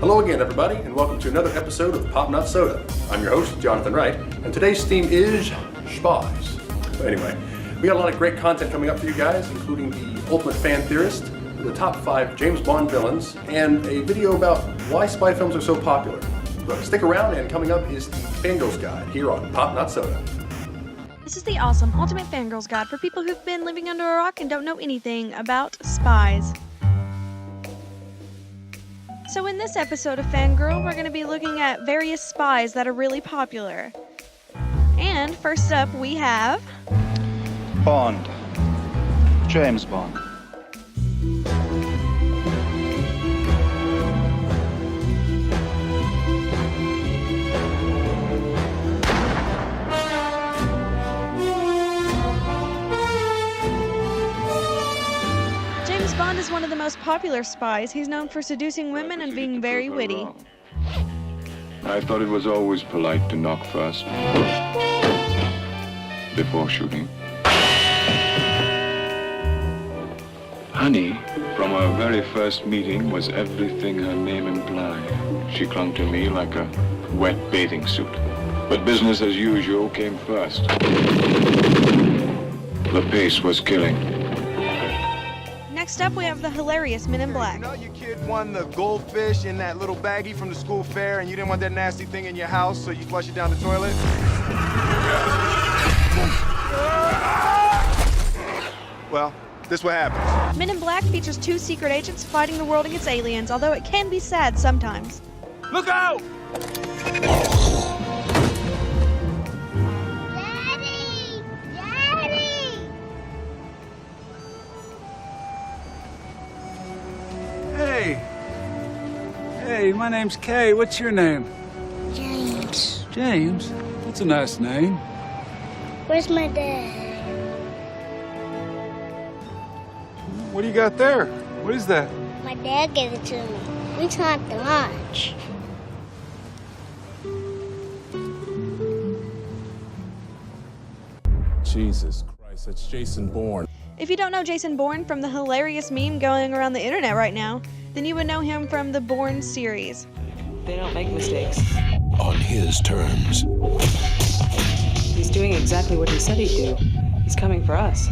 Hello again, everybody, and welcome to another episode of Pop Not Soda. I'm your host, Jonathan Wright, and today's theme is spies. But anyway, we got a lot of great content coming up for you guys, including the Ultimate Fan Theorist, the top 5 James Bond villains, and a video about why spy films are so popular. But stick around, and coming up is the Fangirls Guide here on Pop Not Soda. This is the awesome Ultimate Fangirls Guide for people who've been living under a rock and don't know anything about spies. So in this episode of Fangirl, we're going to be looking at various spies that are really popular. And first up we have... Bond. James Bond. James Bond is one of the most popular spies. He's known for seducing women and being very witty. I thought it was always polite to knock first, before shooting. Honey, from our very first meeting, was everything her name implied. She clung to me like a wet bathing suit. But business as usual came first. The pace was killing. Next up, we have the hilarious Men in Black. You know your kid won the goldfish in that little baggie from the school fair, and you didn't want that nasty thing in your house, so you flush it down the toilet? Well, this what happens. Men in Black features 2 secret agents fighting the world against aliens, although it can be sad sometimes. Look out! Hey, my name's Kay. What's your name? James. James? That's a nice name. Where's my dad? What do you got there? What is that? My dad gave it to me. We talked to lunch. Jesus Christ, that's Jason Bourne. If you don't know Jason Bourne from the hilarious meme going around the internet right now, then you would know him from the Bourne series. They don't make mistakes. On his terms. He's doing exactly what he said he'd do. He's coming for us.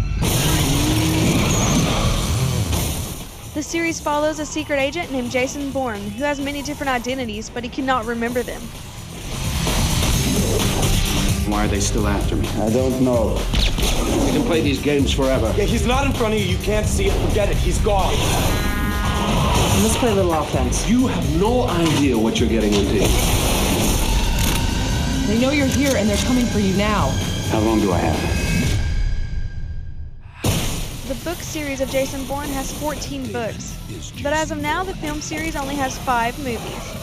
The series follows a secret agent named Jason Bourne, who has many different identities, but he cannot remember them. Why are they still after me? I don't know. We can play these games forever. Yeah, he's not in front of you. You can't see it. Forget it. He's gone. Let's play a little offense. You have no idea what you're getting into. They know you're here and they're coming for you now. How long do I have? The book series of Jason Bourne has 14 books, but as of now, the film series only has 5 movies.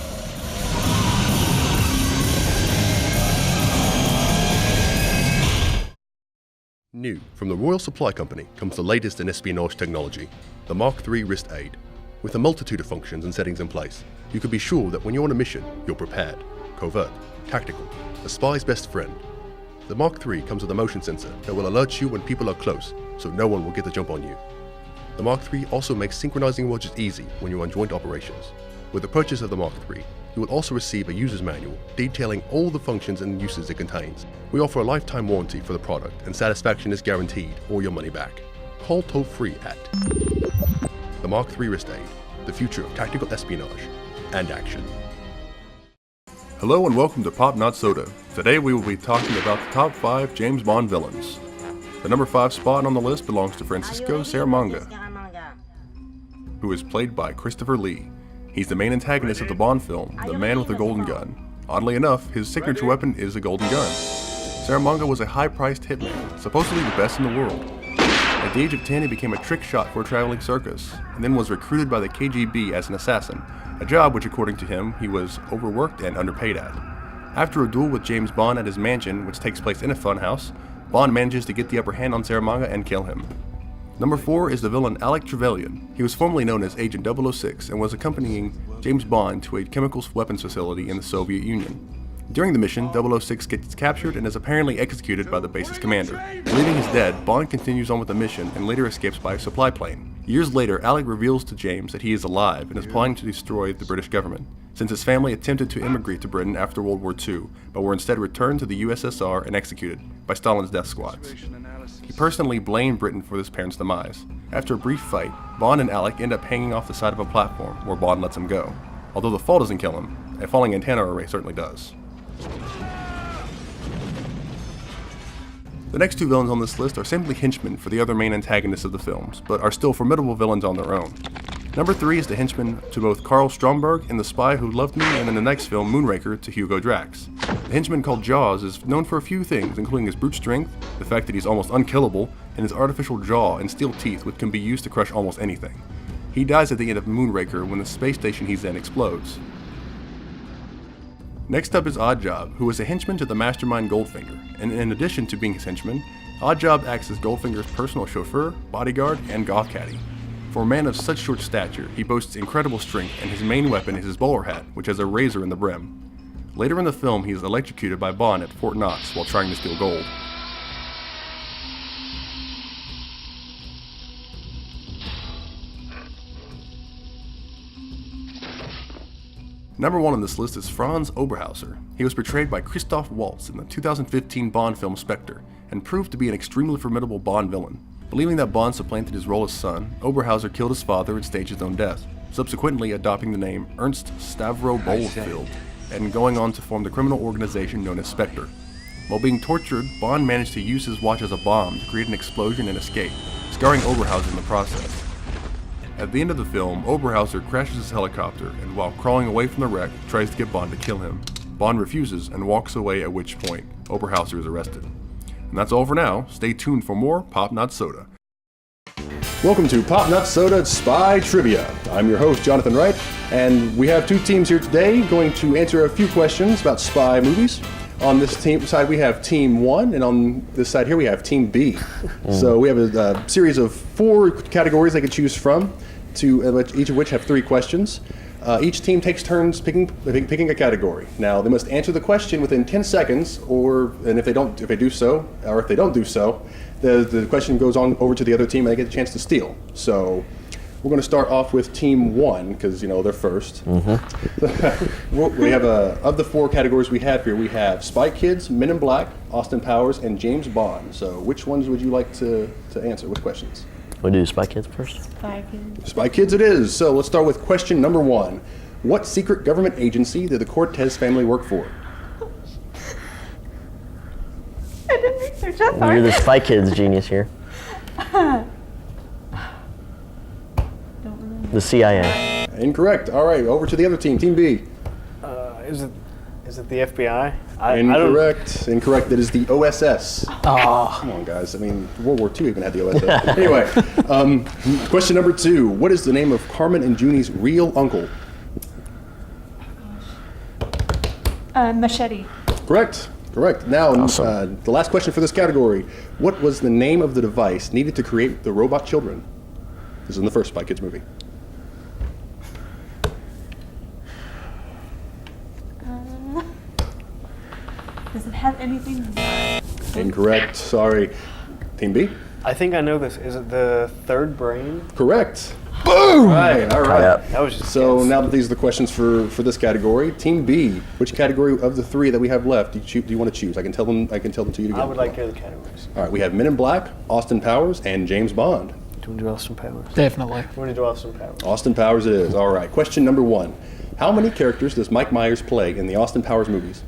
New from the Royal Supply Company comes the latest in espionage technology, the Mark III Wrist Aid. With a multitude of functions and settings in place, you can be sure that when you're on a mission, you're prepared, covert, tactical, a spy's best friend. The Mark III comes with a motion sensor that will alert you when people are close, so no one will get the jump on you. The Mark III also makes synchronizing watches easy when you're on joint operations. With the purchase of the Mark III, you will also receive a user's manual detailing all the functions and uses it contains. We offer a lifetime warranty for the product, and satisfaction is guaranteed or your money back. Call toll-free at the Mark III Wrist Aid, the future of tactical espionage and action. Hello and welcome to Pop Not Soda. Today we will be talking about the top 5 James Bond villains. The number 5 spot on the list belongs to Francisco Scaramanga, who is played by Christopher Lee. He's the main antagonist of the Bond film, The Man with the Golden Gun. Oddly enough, his signature weapon is a golden gun. Scaramanga was a high-priced hitman, supposedly the best in the world. At the age of 10, he became a trick shot for a traveling circus, and then was recruited by the KGB as an assassin, a job which, according to him, he was overworked and underpaid at. After a duel with James Bond at his mansion, which takes place in a funhouse, Bond manages to get the upper hand on Scaramanga and kill him. Number 4 is the villain Alec Trevelyan. He was formerly known as Agent 006 and was accompanying James Bond to a chemical weapons facility in the Soviet Union. During the mission, 006 gets captured and is apparently executed by the base's commander. Leaving his dead, Bond continues on with the mission and later escapes by a supply plane. Years later, Alec reveals to James that he is alive and is plotting to destroy the British government, since his family attempted to immigrate to Britain after World War II, but were instead returned to the USSR and executed by Stalin's death squads. He personally blamed Britain for his parents' demise. After a brief fight, Bond and Alec end up hanging off the side of a platform where Bond lets him go. Although the fall doesn't kill him, a falling antenna array certainly does. The next two villains on this list are simply henchmen for the other main antagonists of the films, but are still formidable villains on their own. Number 3 is the henchman to both Karl Stromberg in The Spy Who Loved Me and in the next film, Moonraker, to Hugo Drax. The henchman called Jaws is known for a few things, including his brute strength, the fact that he's almost unkillable, and his artificial jaw and steel teeth which can be used to crush almost anything. He dies at the end of Moonraker when the space station he's in explodes. Next up is Oddjob, who is a henchman to the mastermind Goldfinger, and in addition to being his henchman, Oddjob acts as Goldfinger's personal chauffeur, bodyguard, and goth caddy. For a man of such short stature, he boasts incredible strength, and his main weapon is his bowler hat, which has a razor in the brim. Later in the film, he is electrocuted by Bond at Fort Knox while trying to steal gold. Number 1 on this list is Franz Oberhauser. He was portrayed by Christoph Waltz in the 2015 Bond film Spectre, and proved to be an extremely formidable Bond villain. Believing that Bond supplanted his role as son, Oberhauser killed his father and staged his own death, subsequently adopting the name Ernst Stavro Bolefield, and going on to form the criminal organization known as Spectre. While being tortured, Bond managed to use his watch as a bomb to create an explosion and escape, scarring Oberhauser in the process. At the end of the film, Oberhauser crashes his helicopter and while crawling away from the wreck, tries to get Bond to kill him. Bond refuses and walks away, at which point, Oberhauser is arrested. And that's all for now. Stay tuned for more Pop Not Soda. Welcome to Pop Not Soda Spy Trivia. I'm your host, Jonathan Wright, and we have two teams here today going to answer a few questions about spy movies. On this team side, we have Team 1, and on this side here, we have Team B. So we have a series of 4 categories they could choose from, each of which have 3 questions. Each team takes turns picking a category. Now, they must answer the question within 10 seconds, and if they don't do so, the question goes on over to the other team and they get a chance to steal. So we're going to start off with Team 1, because, they're first. We have, of the 4 categories we have here, we have Spy Kids, Men in Black, Austin Powers, and James Bond. So which ones would you like to answer? Which questions? We'll do Spy Kids first. Spy Kids. Spy Kids it is. So let's start with question number 1. What secret government agency did the Cortez family work for? I didn't research that far. You're the Spy Kids genius here. Don't remember. The CIA. Incorrect. All right, over to the other team, Team B. Is it the FBI? Incorrect. That is the OSS. Oh. Come on, guys. World War II even had the OSS. Anyway, question number 2. What is the name of Carmen and Junie's real uncle? Machete. Correct. Now, awesome. The last question for this category. What was the name of the device needed to create the robot children? This is in the first Spy Kids movie. Does it have anything? Incorrect. Sorry. Team B? I think I know this. Is it the third brain? Correct. Boom! All right. That was just so now that these are the questions for this category, Team B, which category of the 3 that we have left do you want to choose? I can tell them to you to go. I would like to hear the categories. All right, we have Men in Black, Austin Powers, and James Bond. Do you want to do Austin Powers? Definitely. We want to do Austin Powers. Austin Powers it is. All right. Question number 1. How many characters does Mike Myers play in the Austin Powers movies?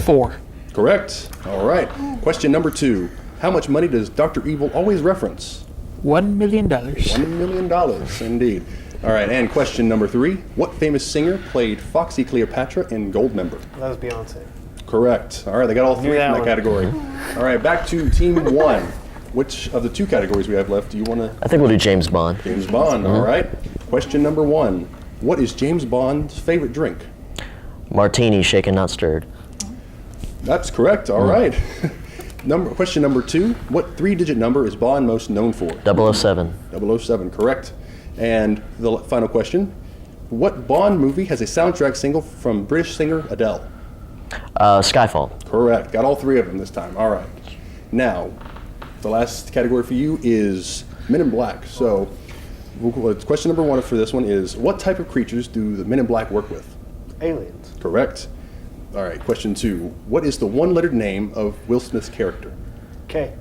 4. Correct. All right. Question number 2. How much money does Dr. Evil always reference? $1 million. $1 million, indeed. All right, and question number 3. What famous singer played Foxy Cleopatra in Goldmember? That was Beyonce. Correct. All right, they got all 3 from that category. All right, back to Team 1. Which of the 2 categories we have left do you want to? I think we'll do James Bond. James Bond, all right. Question number 1. What is James Bond's favorite drink? Martini, shaken, not stirred. That's correct, all right. Question number 2. What 3-digit number is Bond most known for? 007. 007, correct. And the final question. What Bond movie has a soundtrack single from British singer Adele? Skyfall. Correct. Got all 3 of them this time. All right. Now, the last category for you is Men in Black. So, question number 1 for this one is, what type of creatures do the Men in Black work with? Aliens. Correct. All right, question 2. What is the one-lettered name of Will Smith's character? K.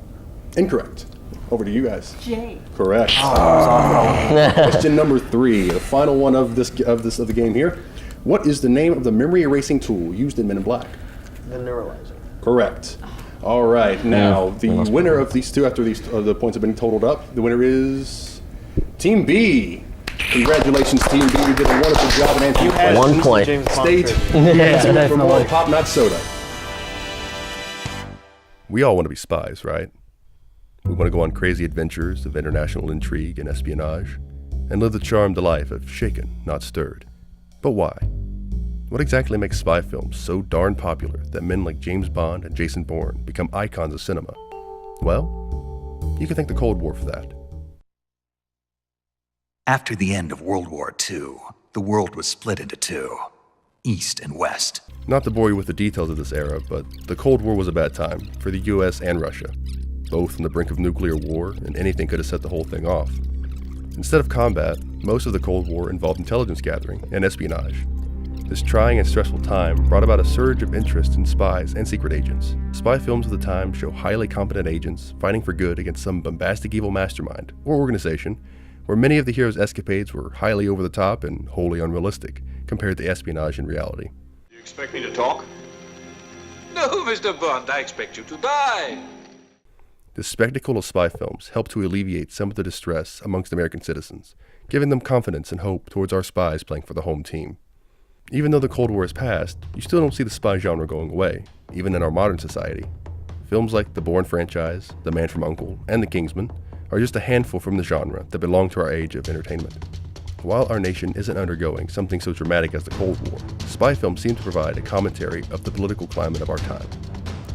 Incorrect. Over to you guys. J. Correct. Question number 3, the final one of the game here. What is the name of the memory erasing tool used in Men in Black? The neuralizer. Correct. All right, now the winner of these two, after the points have been totaled up, the winner is Team B. Congratulations, Team B. You did a wonderful job in answering questions. 1 point. Stay tuned for more Pop Not Soda. We all want to be spies, right? We want to go on crazy adventures of international intrigue and espionage, and live the charmed life of shaken, not stirred. But why? What exactly makes spy films so darn popular that men like James Bond and Jason Bourne become icons of cinema? Well, you can thank the Cold War for that. After the end of World War II, the world was split into two, East and West. Not to bore you with the details of this era, but the Cold War was a bad time for the US and Russia, both on the brink of nuclear war, and anything could have set the whole thing off. Instead of combat, most of the Cold War involved intelligence gathering and espionage. This trying and stressful time brought about a surge of interest in spies and secret agents. Spy films of the time show highly competent agents fighting for good against some bombastic evil mastermind or organization, where many of the heroes' escapades were highly over the top and wholly unrealistic compared to espionage in reality. You expect me to talk? No, Mr. Bond, I expect you to die. The spectacle of spy films helped to alleviate some of the distress amongst American citizens, giving them confidence and hope towards our spies playing for the home team. Even though the Cold War has passed, you still don't see the spy genre going away, even in our modern society. Films like the Bourne franchise, The Man from U.N.C.L.E., and The Kingsman are just a handful from the genre that belong to our age of entertainment. While our nation isn't undergoing something so dramatic as the Cold War, spy films seem to provide a commentary of the political climate of our time.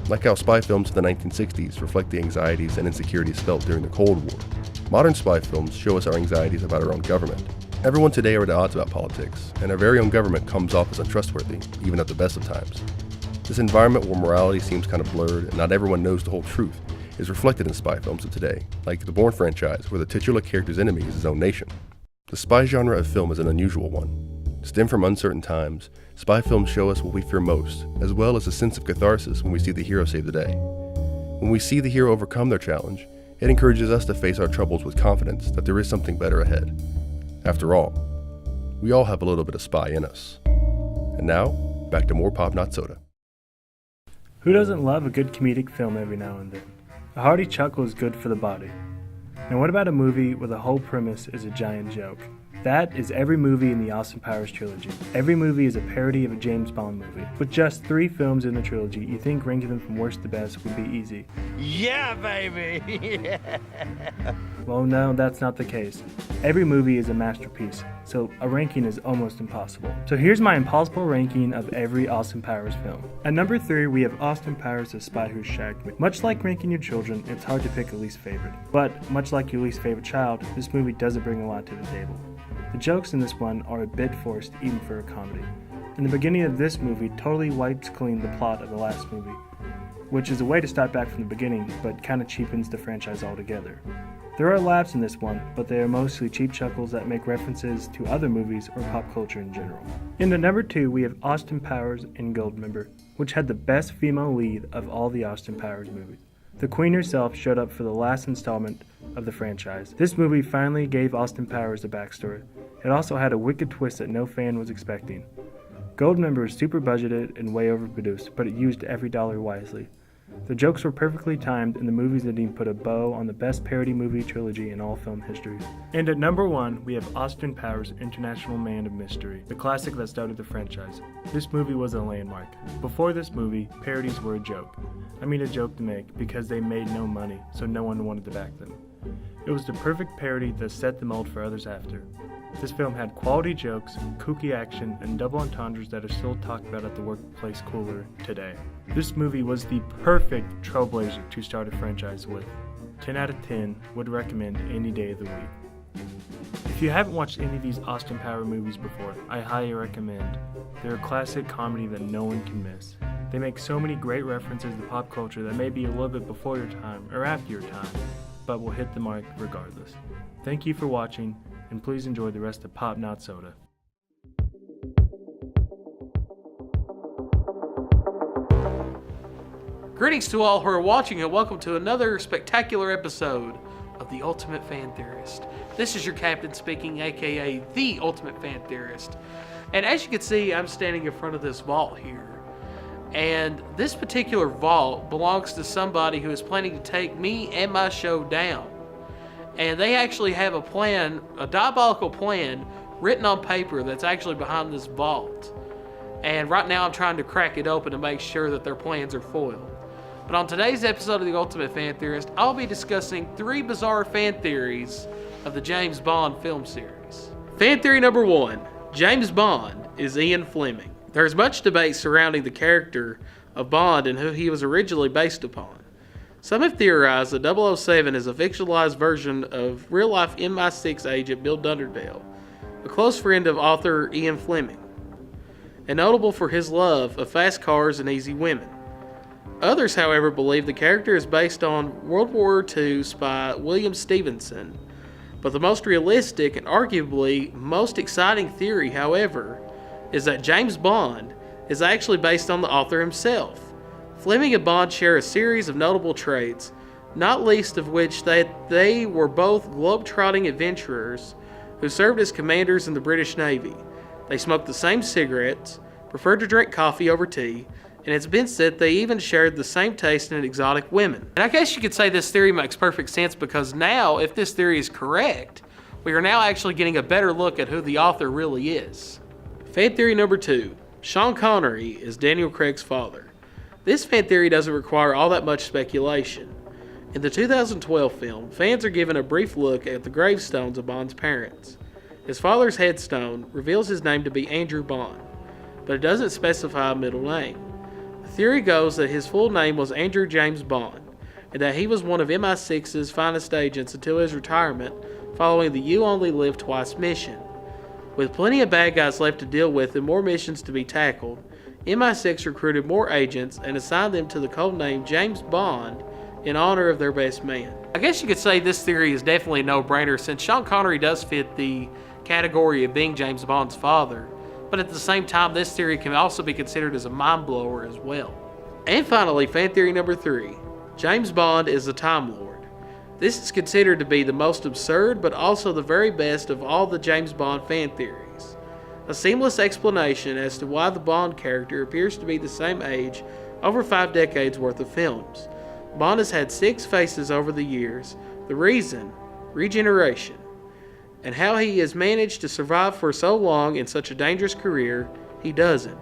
Like how spy films of the 1960s reflect the anxieties and insecurities felt during the Cold War, modern spy films show us our anxieties about our own government. Everyone today are at odds about politics, and our very own government comes off as untrustworthy, even at the best of times. This environment where morality seems kind of blurred and not everyone knows the whole truth is reflected in spy films of today, like the Bourne franchise, where the titular character's enemy is his own nation. The spy genre of film is an unusual one. Stemmed from uncertain times, spy films show us what we fear most, as well as a sense of catharsis when we see the hero save the day. When we see the hero overcome their challenge, it encourages us to face our troubles with confidence that there is something better ahead. After all, we all have a little bit of spy in us. And now, back to more Pop Not Soda. Who doesn't love a good comedic film every now and then? A hearty chuckle is good for the body. And what about a movie where the whole premise is a giant joke? That is every movie in the Austin Powers trilogy. Every movie is a parody of a James Bond movie. With just 3 films in the trilogy, you think ranking them from worst to best would be easy. Yeah, baby! Yeah. Well, no, that's not the case. Every movie is a masterpiece, so a ranking is almost impossible. So here's my impossible ranking of every Austin Powers film. At number 3, we have Austin Powers: The Spy Who Shagged Me. Much like ranking your children, it's hard to pick a least favorite. But, much like your least favorite child, this movie doesn't bring a lot to the table. The jokes in this one are a bit forced even for a comedy. And the beginning of this movie totally wipes clean the plot of the last movie, which is a way to start back from the beginning, but kinda cheapens the franchise altogether. There are laughs in this one, but they are mostly cheap chuckles that make references to other movies or pop culture in general. In at number 2, we have Austin Powers and Goldmember, which had the best female lead of all the Austin Powers movies. The Queen herself showed up for the last installment of the franchise. This movie finally gave Austin Powers a backstory. It also had a wicked twist that no fan was expecting. Goldmember is super budgeted and way overproduced, but it used every dollar wisely. The jokes were perfectly timed, and the movie's ending put a bow on the best parody movie trilogy in all film history. And at number 1, we have Austin Powers: International Man of Mystery, the classic that started the franchise. This movie was a landmark. Before this movie, parodies were a joke. I mean a joke to make, because they made no money, so no one wanted to back them. It was the perfect parody that set the mold for others after. This film had quality jokes, kooky action, and double entendres that are still talked about at the workplace cooler today. This movie was the perfect trailblazer to start a franchise with. 10 out of 10, would recommend any day of the week. If you haven't watched any of these Austin Powers movies before, I highly recommend. They're a classic comedy that no one can miss. They make so many great references to pop culture that may be a little bit before your time or after your time. but will hit the mark regardless. Thank you for watching, and please enjoy the rest of Pop Not Soda. Greetings to all who are watching, and welcome to another spectacular episode of The Ultimate Fan Theorist. This is your captain speaking, aka The Ultimate Fan Theorist. And as you can see, I'm standing in front of this vault here. And this particular vault belongs to somebody who is planning to take me and my show down. And they actually have a plan, a diabolical plan, written on paper that's actually behind this vault. And right now I'm trying to crack it open to make sure that their plans are foiled. But on today's episode of The Ultimate Fan Theorist, I'll be discussing 3 bizarre fan theories of the James Bond film series. Fan theory number 1, James Bond is Ian Fleming. There's much debate surrounding the character of Bond and who he was originally based upon. Some have theorized that 007 is a fictionalized version of real-life MI6 agent Bill Dunderdale, a close friend of author Ian Fleming, and notable for his love of fast cars and easy women. Others, however, believe the character is based on World War II spy William Stevenson, but the most realistic and arguably most exciting theory, however, is that James Bond is actually based on the author himself. Fleming and Bond share a series of notable traits, not least of which they were both globe-trotting adventurers who served as commanders in the British Navy. They smoked the same cigarettes, preferred to drink coffee over tea, and it's been said they even shared the same taste in exotic women. And I guess you could say this theory makes perfect sense because now, if this theory is correct, we are now actually getting a better look at who the author really is. Fan theory number 2, Sean Connery is Daniel Craig's father. This fan theory doesn't require all that much speculation. In the 2012 film, fans are given a brief look at the gravestones of Bond's parents. His father's headstone reveals his name to be Andrew Bond, but it doesn't specify a middle name. The theory goes that his full name was Andrew James Bond, and that he was one of MI6's finest agents until his retirement following the You Only Live Twice mission. With plenty of bad guys left to deal with and more missions to be tackled, MI6 recruited more agents and assigned them to the codename James Bond in honor of their best man. I guess you could say this theory is definitely a no-brainer since Sean Connery does fit the category of being James Bond's father, but at the same time this theory can also be considered as a mind-blower as well. And finally, fan theory number 3, James Bond is a Time Lord. This is considered to be the most absurd but also the very best of all the James Bond fan theories. A seamless explanation as to why the Bond character appears to be the same age over 5 decades worth of films. Bond has had 6 faces over the years. The reason? Regeneration. And how he has managed to survive for so long in such a dangerous career, he doesn't.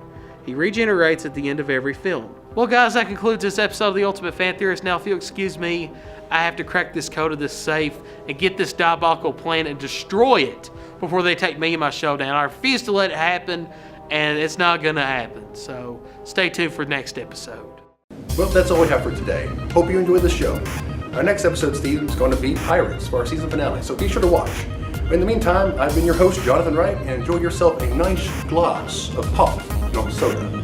He regenerates at the end of every film. Well guys, that concludes this episode of The Ultimate Fan Theorist. Now if you'll excuse me, I have to crack this code of this safe and get this diabolical plan and destroy it before they take me and my show down. I refuse to let it happen, and it's not gonna happen. So stay tuned for the next episode. Well, that's all we have for today. Hope you enjoyed the show. Our next episode's theme is going to be Pirates for our season finale, so be sure to watch. In the meantime, I've been your host, Jonathan Wright, and enjoy yourself a nice glass of Pop Not Soda.